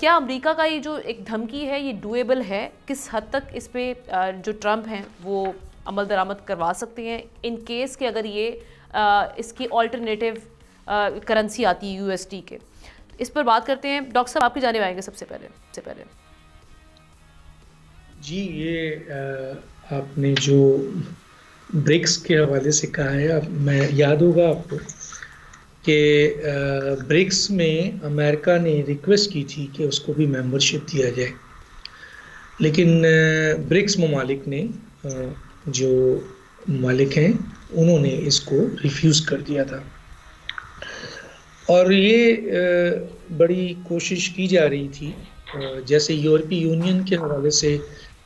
کیا امریکہ کا یہ جو ایک دھمکی ہے یہ ڈویبل ہے؟ کس حد تک اس پہ جو ٹرمپ ہیں وہ عمل درآمد کروا سکتے ہیں ان کیس کہ اگر یہ اس کی آلٹرنیٹیو کرنسی آتی ہے USD کے؟ اس پر بات کرتے ہیں. ڈاکٹر صاحب آپ کی جانب آئیں گے سب سے پہلے. جی، یہ آپ نے جو برکس کے حوالے سے کہا ہے، میں یاد ہوگا آپ کو کہ برکس میں امریکہ نے ریکویسٹ کی تھی کہ اس کو بھی ممبرشپ دیا جائے، لیکن برکس ممالک نے جو ممالک ہیں انہوں نے اس کو ریفیوز کر دیا تھا. اور یہ بڑی کوشش کی جا رہی تھی، جیسے یورپی یونین کے حوالے سے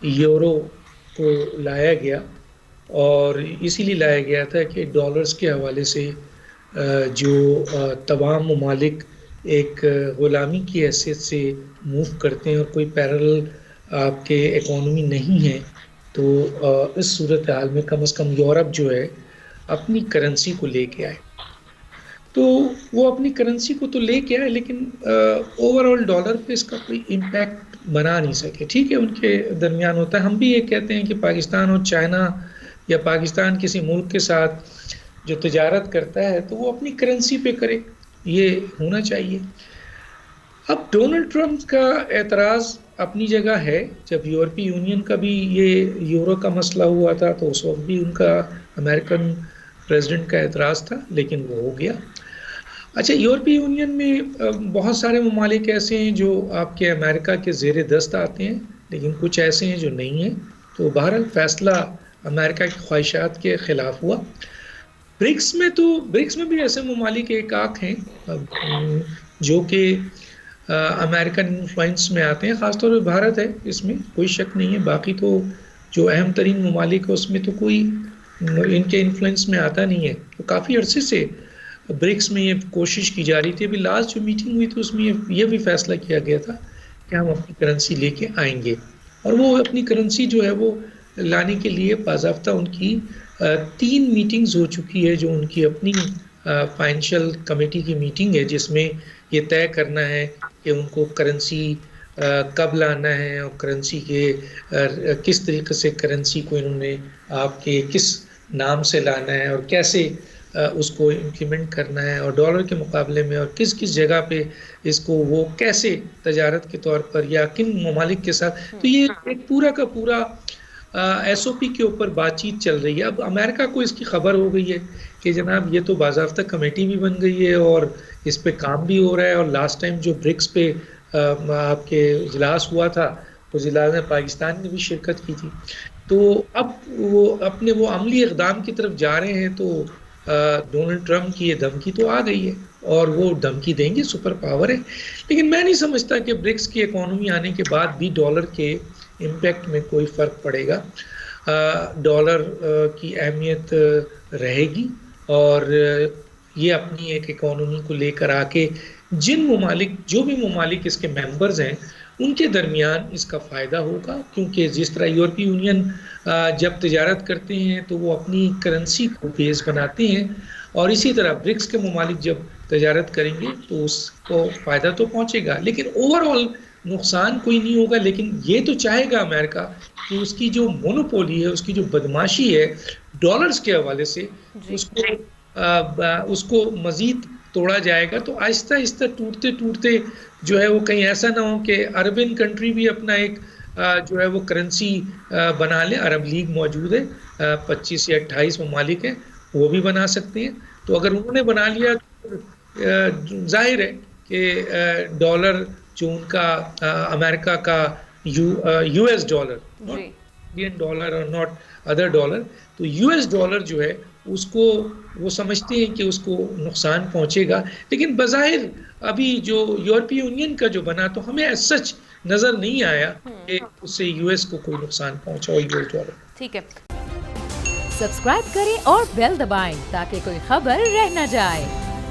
یورو کو لایا گیا، اور اسی لیے لایا گیا تھا کہ ڈالرز کے حوالے سے جو تمام ممالک ایک غلامی کی حیثیت سے موو کرتے ہیں اور کوئی پیرل آپ کے اکانومی نہیں ہے، تو اس صورتحال میں کم از کم یورپ جو ہے اپنی کرنسی کو لے کے آئے. تو وہ اپنی کرنسی کو تو لے کے آئے، لیکن اوور آل ڈالر پہ اس کا کوئی امپیکٹ بنا نہیں سکے. ٹھیک ہے، ان کے درمیان ہوتا ہے. ہم بھی یہ کہتے ہیں کہ پاکستان اور چائنا یا پاکستان کسی ملک کے ساتھ جو تجارت کرتا ہے تو وہ اپنی کرنسی پہ کرے، یہ ہونا چاہیے. اب ڈونلڈ ٹرمپ کا اعتراض اپنی جگہ ہے. جب یورپی یونین کا بھی یہ یورو کا مسئلہ ہوا تھا تو اس وقت بھی ان کا امریکن پریزیڈنٹ کا اعتراض تھا، لیکن وہ ہو گیا. اچھا، یورپی یونین میں بہت سارے ممالک ایسے ہیں جو آپ کے امریکہ کے زیر دست آتے ہیں، لیکن کچھ ایسے ہیں جو نہیں ہیں. تو بہرحال فیصلہ امریکہ کی خواہشات کے خلاف ہوا. برکس میں بھی ایسے ممالک ایک آنکھ ہیں جو کہ امریکن انفلوئنس میں آتے ہیں، خاص طور پہ بھارت ہے، اس میں کوئی شک نہیں ہے. باقی تو جو اہم ترین ممالک ہے اس میں تو کوئی ان کے انفلوئنس میں آتا نہیں ہے. تو کافی عرصے سے برکس میں یہ کوشش کی جا رہی تھی. ابھی لاسٹ جو میٹنگ ہوئی تھی اس میں یہ بھی فیصلہ کیا گیا تھا کہ ہم اپنی کرنسی لے کے آئیں گے، اور وہ اپنی کرنسی جو ہے وہ لانے کے لیے باضابطہ ان کی 3 میٹنگز ہو چکی ہے، جو ان کی اپنی فائنینشیل کمیٹی کی میٹنگ ہے، جس میں یہ طے کرنا ہے کہ ان کو کرنسی کب لانا ہے اور کرنسی کے کس طریقے سے کرنسی کو انہوں نے آپ کے کس نام سے لانا ہے اور کیسے اس کو امپلیمنٹ کرنا ہے، اور ڈالر کے مقابلے میں اور کس جگہ پہ اس کو وہ کیسے تجارت کے طور پر یا کن ممالک کے ساتھ. تو یہ ایک پورا کا پورا SOP کے اوپر بات چیت چل رہی ہے. اب امریکہ کو اس کی خبر ہو گئی ہے کہ جناب یہ تو باضابطہ کمیٹی بھی بن گئی ہے اور اس پہ کام بھی ہو رہا ہے. اور لاسٹ ٹائم جو برکس پہ آپ کے اجلاس ہوا تھا اس اجلاس میں پاکستان نے بھی شرکت کی تھی. تو اب وہ اپنے وہ عملی اقدام کی طرف جا رہے ہیں. تو ڈونلڈ ٹرمپ کی یہ دھمکی تو آ گئی ہے اور وہ دھمکی دیں گے، سپر پاور ہے. لیکن میں نہیں سمجھتا کہ برکس کی اکانومی آنے کے بعد بھی ڈالر کے امپیکٹ میں کوئی فرق پڑے گا. ڈالر کی اہمیت رہے گی، اور یہ اپنی ایک اکانومی کو لے کر آ کے جو بھی ممالک اس کے ممبرز ہیں ان کے درمیان اس کا فائدہ ہوگا. کیونکہ جس طرح یورپی یونین جب تجارت کرتے ہیں تو وہ اپنی کرنسی کو بیس بناتے ہیں، اور اسی طرح برکس کے ممالک جب تجارت کریں گے تو اس کو فائدہ تو پہنچے گا، لیکن اوور آل نقصان کوئی نہیں ہوگا. لیکن یہ تو چاہے گا امریکہ کہ اس کی جو مونوپولی ہے، اس کی جو بدماشی ہے ڈالرز کے حوالے سے، اس کو مزید توڑا جائے گا. تو آہستہ آہستہ ٹوٹتے جو ہے وہ کہیں ایسا نہ ہو کہ عربین کنٹری بھی اپنا ایک جو ہے وہ کرنسی بنا لے. عرب لیگ موجود ہے، 25 یا 28 ممالک ہیں، وہ بھی بنا سکتے ہیں. تو اگر انہوں نے بنا لیا تو ظاہر ہے کہ ڈالر جو ان کا امریکہ کا US ڈالر، انڈین ڈالر اور ناٹ ادر ڈالر، تو US ڈالر جو ہے اس کو وہ سمجھتے ہیں کہ اس کو نقصان پہنچے گا. لیکن بظاہر ابھی جو یورپی یونین کا جو بنا تو ہمیں ایز سچ نظر نہیں آیا کہ اس سے US کو کوئی نقصان پہنچا ہو US ڈالر. ٹھیک ہے، سبسکرائب کریں اور بیل دبائیں تاکہ کوئی خبر رہ نہ جائے.